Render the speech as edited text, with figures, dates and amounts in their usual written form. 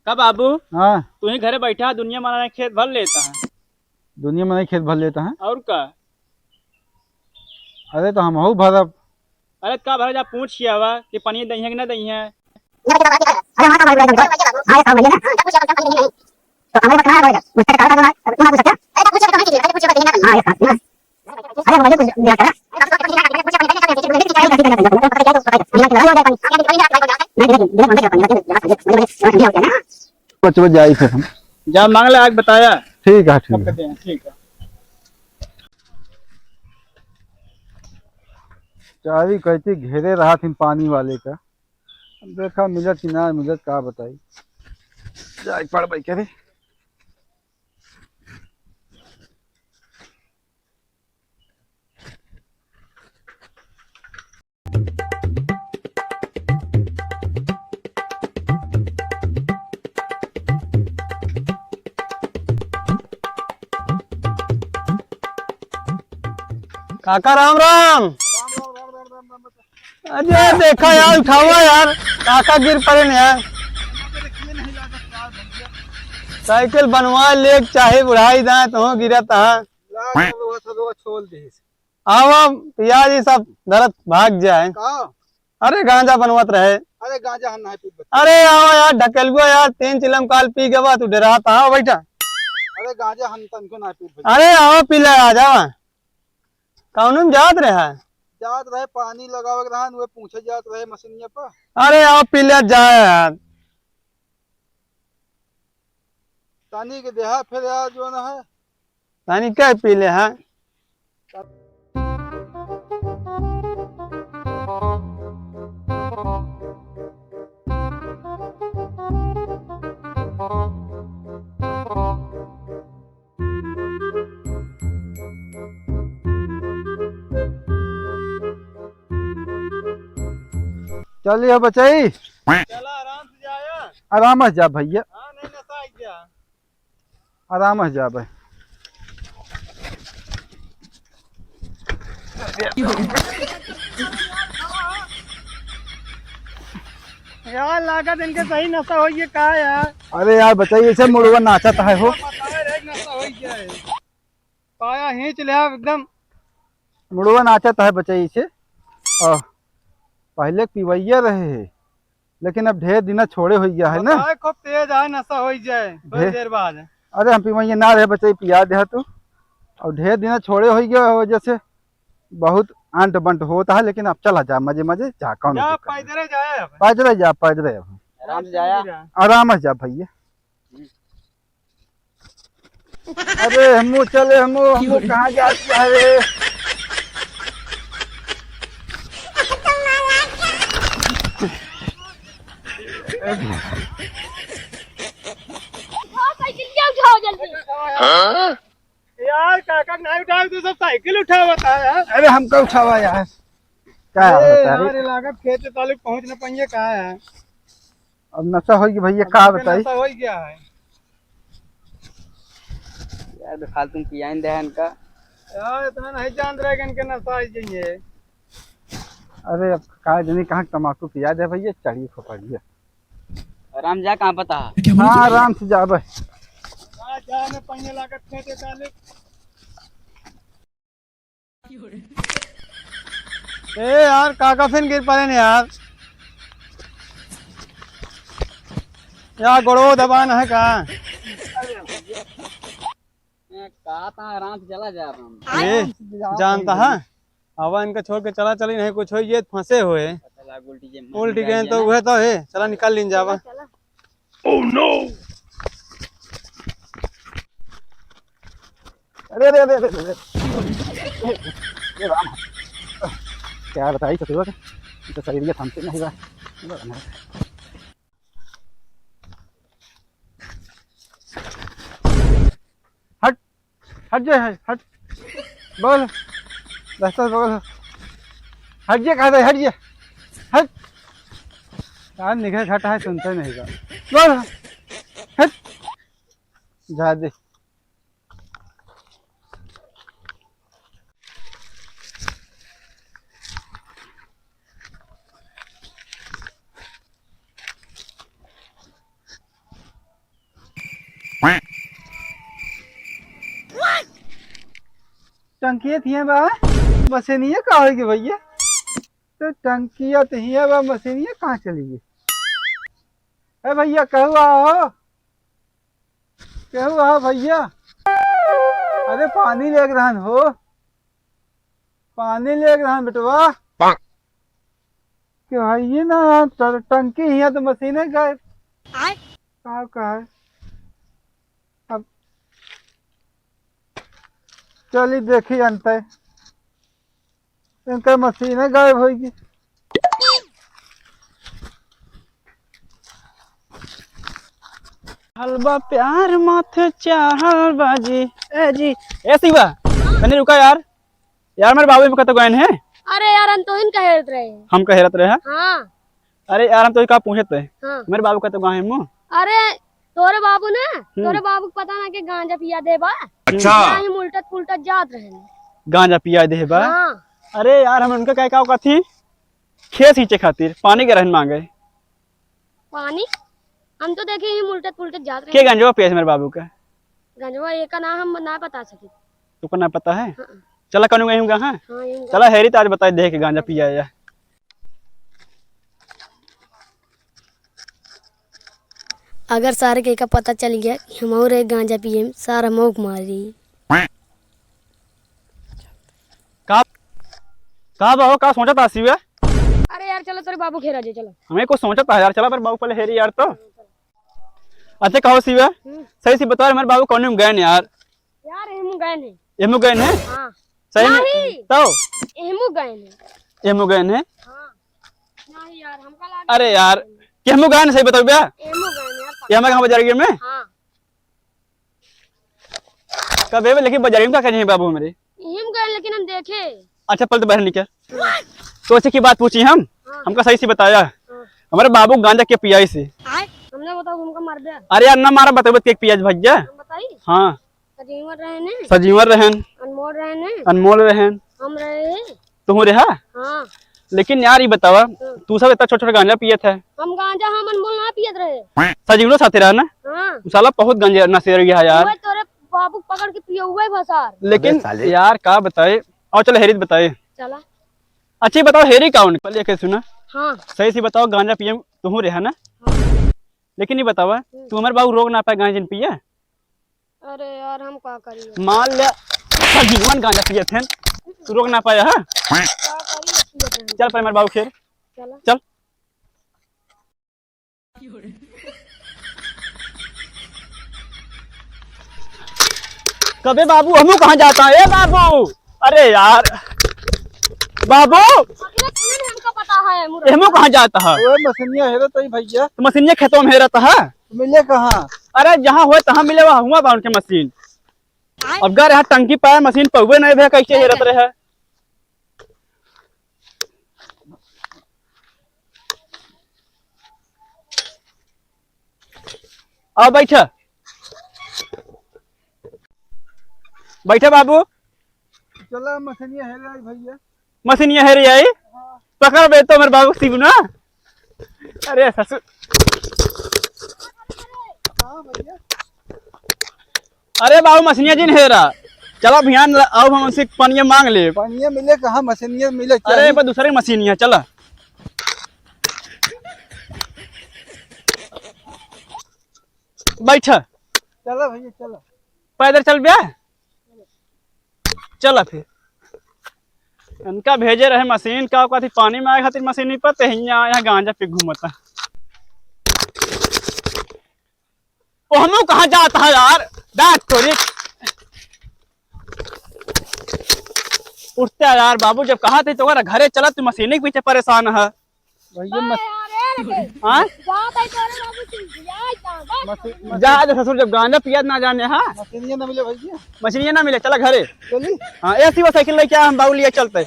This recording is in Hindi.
का बाबू? हाँ, तू ही घरे बैठा दुनिया मनाने खेत भर लेता है दुनिया में नहीं खेत भर लेता है। और का? अरे तो हम भरब। अरे का भर जा पूछ किया हुआ कि पानी दही है कि ना दही है। बच बच जाई फिर हम। जा मांग ले आग बताया। ठीक है, ठीक कब है। कहते हैं ठीक है। चाबी कहती घेरे रहा थी पानी वाले का। अब देखा मिलत कि ना मिलत, का बताई। जाई पड़ भाई करे। काका राम राम। अरे देखा यार, उठावा यार, काका गिर पड़े न यार। साइकिल बनवा ले चाहे बुढ़ाई दाए तो गिरा था। छोड़ दे। आवा पियाज ये सब दर्द भाग जाए। अरे गांजा बनवत रहे। अरे गांजा हम नहीं पीते। अरे आवा यार, ढकेलुआ यार, 3 चिलम काल पी गवा तू डरा था बैठा। अरे गांजा हम तनको नहीं पीते। अरे आओ पी ले आ जावा। कौन जात रहा? जात रहे पानी लगावे के रहन, वे पूछे जात रहे मशीनिया पर। अरे आओ पी ले जाए यार। तानी के देहा फिर यार जो ना है। तानी क्या पी ले है? चलिए बचाई। चला आराम से जाया। आराम से जा भैया, हाँ नहीं नशा आई गया। आराम से जा भाई। यार लागत इनके सही नशा हो गया का यार। अरे यार बचाई, ऐसे मुड़वा नाचता है हो। नशा हो गया है। पाया खींच लिया एकदम। मुड़वा नाचता है बचाई से। और पहले पीवैया रहे है, लेकिन अब ढेर दिन छोड़े हो गया है ना। खूब तेज है, नशा हो जाए थोड़ी देर बाद। अरे हम पीवैया ना रहे बचाई, पिया दे तू। और ढेर दिन छोड़े हो गया वजह से बहुत अंट बंट होता है, लेकिन अब चला जा मजे मजे जा। कौन जा पैदल जाए। पैदल जा, पैदल आराम से जाया। आराम से जा भैया। अरे हमू चले, हमू कहाँ जाती है रे? उठाओ जल्दी। यार काका नहीं उठाओ तो सब साइकिल उठावा था यार। अरे हमको उठावा यार, क्या होता है? यार लागत खेत तालुक पहुंच न पाइए का है। अब नशा हो गई भैया, का बताई। नशा हो गया है यार बेफालतू पिया दे इनका। यार, इतना नहीं जान रहे कि इनके नशा आई जाइए। अरे अब का जनी कहाँ तम्बाकू पिया दे भैया, चढ़िए खोपड़िए। आराम जा कहाँ पता है। हाँ आराम से जा भाई। जा न पाइए लागत खेत तालुक। ए यार काका फिर गिर पड़े न यार। यार गोड़ो दबान है का? कहा था आराम से चला जा। ये जानता है हवा इनका छोड़ के चला चली नहीं कुछ हो ये फंसे हुए। उल्टी गए तो वह तो है। चला निकाल लीन जावा। Oh no. अरे अरे अरे अरे ये राम, क्या बताई ससुर का, तो शरीर के थमते नहीं रहा। हट हट जा, हट बोल, रास्ता बोल। हट जा, कहा था हट जा, हट। यार निकल हटा है, सुनते नहीं का। बोल हट जा दे। टंकिया थी बा मशीनिया कहाँ होगी भैया? तो टंकिया थी बा मशीनिया कहाँ चली गई? अरे भैया कहू आओ भैया। अरे पानी ले रहन हो, पानी ले रहन बेटवा कि भाई ना टंकी ही तो मशीनें गए कहा है। अब चलिए देखी अंत इनका मशीनें गायब होगी। हलवा प्यार माथे चाहल बाजी ए जी ए शिवा तने रुका यार। यार मेरे बाबू का तो गए हैं। अरे यार हम तो इनका हेरत रहे हैं। हम का हेरत रहे हैं। हाँ। अरे यार हम तो का पूछते हैं। हाँ। मेरे बाबू का तो गाँव है मुँह। अरे तोरे बाबू ने तोरे बाबू को पता ना कि गांजा पिया दे बा। अच्छा। ही उल्टत पुल्टत जात रहे। गांजा पिया दे बा। हाँ। अरे यार हम उनका क्या का थी खेत सींचे खातिर पानी के रहन मांगे। पानी हम तो देखे ही उल्टत पुल्टत जात रहे। के गांजा पिया मेरे बाबू का? गंजवा एक का नाम हम ना बता सके। तुमको ना पता है? हाँ। चला कनु गई हूँ। हाँ चला हेरी तो आज बता दे के गांजा पिया या। अगर सारे के का पता चल गया कि हम और एक गांजा पिए सारा मौक मारी। का बाबू का सोचा था शिवा? अरे यार चलो तेरे बाबू खेरा जे चलो। हमें कुछ सोचा था यार। चला पर बाबू पहले हेरी यार तो। अच्छा कहो शिवा सही से बता मेरे बाबू कौन गए यार? यार एमू गए ने। एमू गए हैं? हाँ। सही में तो एमू गए ने। एमू गए हैं? हाँ। नहीं यार हमका लगा। अरे यार केमू गए हैं सही बताओ भैया। एमू गए ने यार। ये हमें कहाँ बाजार में? हाँ। कब लेकिन बाजार में क्या करें बाबू मेरे? हम गए लेकिन हम देखे। अच्छा पहले तो बाहर निकल। तो अच्छी की बात पूछी हम। हाँ। हमका सही से बताया। हाँ। हमारे बाबू गांजा के पिया से। हमने बताओ हमका मार दिया। अरे यार ना मारा बताओ के पिया भैया। हम बताई। हाँ सजीवर रहे ने। सजीवर रहन अनमोल रहे ने। अनमोल रहन हम रहे। तू रहा। हाँ। लेकिन यार ये बतावा तू सब इतना छोटा छोटा गांजा पिए थे। हम गांजा हम अनमोल ना पियत रहे। सजीवनो साथे रहा ना। हाँ। साला बहुत गांजा नशे गया यार। वो तोरे बाबू पकड़ के पिए हुए भसार। लेकिन यार का बताए और चलो हेरी बताए। चला। अच्छी बताओ हेरी कौन पहले कैसे सुना? हाँ। सही से बताओ गांजा पिए तू रहा ना। हाँ। लेकिन ये बतावा तू हमारे बाबू रोक ना पाए गांजा पिए। अरे यार हम क्या करिए? मान लिया सजीवन गांजा पिए थे तू रोक ना पाया। हाँ क्या करिए? चल पर मेरे बाबू खेर चला। चल। कबे बाबू हमू कहाँ जाता है? बाबू अरे यार बाबू हमको पता है। हमू कहाँ जाता है? ओए मशीनिया हेरो तो भैया। तो मशीन खेतों में हेरता है। मिले कहाँ? अरे जहाँ हुए तहाँ मिले वहाँ हुआ बा उनके मशीन। अब गा रहा टंकी पाया मशीन पहुए नहीं भे कैसे हेरत रहे। आओ बैठा बैठा बाबू। चला मशीनिया हेरो भैया। मशीन ये हेरी आई पकड़ बे तो मेरे बाबू शिव ना। अरे ससुर अरे बाबू मशीनिया जी हेरा। चलो ध्यान आओ हम उनसे पानी मांग ले। पानी मिले कहाँ? मशीनिया मिले। अरे पर दूसरी मशीन है। चला बैठा। चला भैया चला। पैदल चल बे। चला फिर इनका भेजे रहे मशीन का थी पानी में आए खातिर मशीन नहीं पते यहाँ गांजा पे घूमता। ओ हम कहाँ जाता है यार? डाक थोड़ी उठते यार बाबू जब कहा थे तो घरे चला तू मशीन के पीछे परेशान है भैया। हाँ जा ससुर जब गांजा पिया ना जाने। हाँ मशीनिया ना मिले भैया। मशीनिया ना मिले चला घरे। चली। हाँ ऐसी वो साइकिल लेके हम बाबू लिए चलते।